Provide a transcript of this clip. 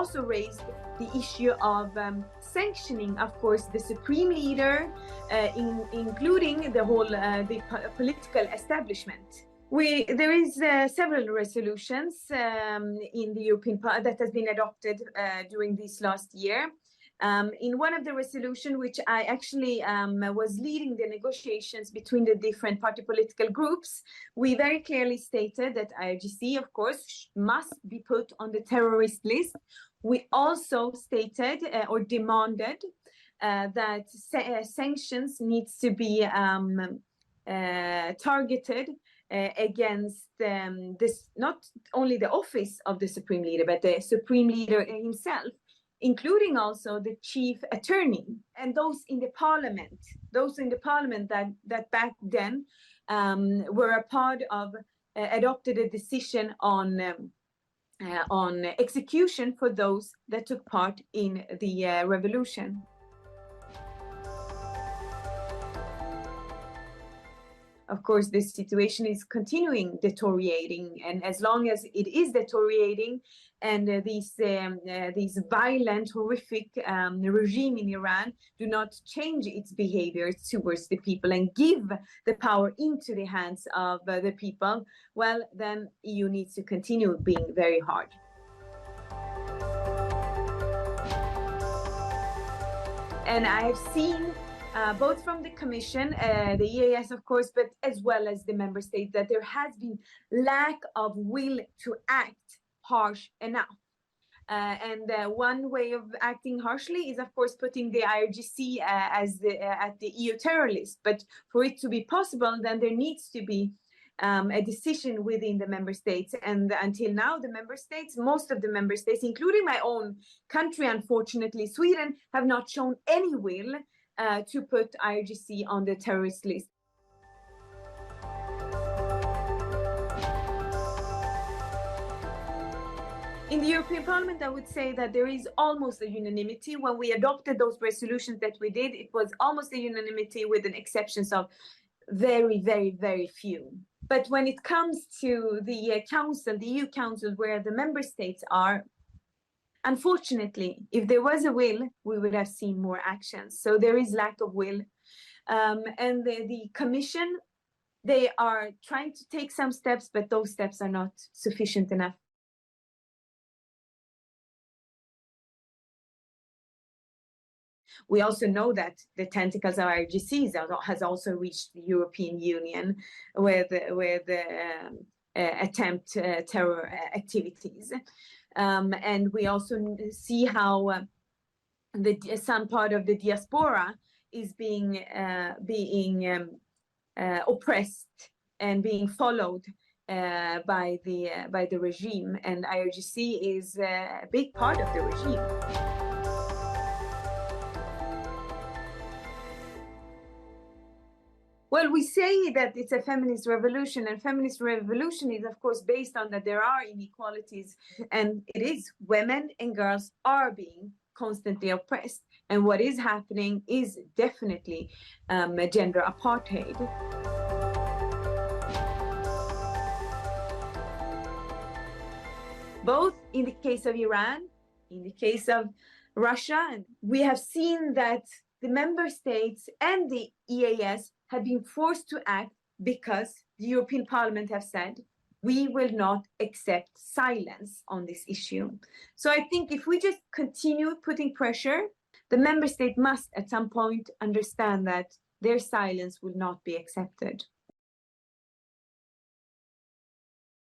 also raised the issue of sanctioning, of course, the supreme leader, including the whole the political establishment. There is several resolutions in the European Parliament that has been adopted during this last year. In one of the resolutions, which I actually was leading the negotiations between the different party political groups, we very clearly stated that IRGC, of course, must be put on the terrorist list. We also stated or demanded that sanctions needs to be targeted against this, not only the office of the Supreme Leader, but the Supreme Leader himself, including also the chief attorney and those in the parliament that back then were a part of adopted a decision on execution for those that took part in the revolution. Of course, this situation is continuing deteriorating, and as long as it is deteriorating, and these violent, horrific regime in Iran do not change its behavior towards the people and give the power into the hands of the people, well, then EU needs to continue being very hard. And I have seen both from the Commission, the EAS, of course, but as well as the member states, that there has been lack of will to act harsh enough. One way of acting harshly is, of course, putting the IRGC at the EU terror list. But for it to be possible, then there needs to be a decision within the member states. And until now, the member states, most of the member states, including my own country, unfortunately, Sweden, have not shown any will to put IRGC on the terrorist list. In the European Parliament, I would say that there is almost a unanimity. When we adopted those resolutions that we did, it was almost a unanimity with an exceptions of very, very, very few. But when it comes to the Council, the EU Council, where the member states are, unfortunately, if there was a will, we would have seen more actions. So there is lack of will. And the Commission, they are trying to take some steps, but those steps are not sufficient enough. We also know that the tentacles of IRGC has also reached the European Union with attempt terror activities. And we also see how some part of the diaspora is being oppressed and being followed by the regime, and IRGC is a big part of the regime. Well, we say that it's a feminist revolution, and feminist revolution is, of course, based on that there are inequalities, and it is women and girls are being constantly oppressed. And what is happening is definitely gender apartheid. Both in the case of Iran, in the case of Russia, we have seen that the member states and the EAS have been forced to act because the European Parliament have said, we will not accept silence on this issue. So I think if we just continue putting pressure, the member state must at some point understand that their silence will not be accepted.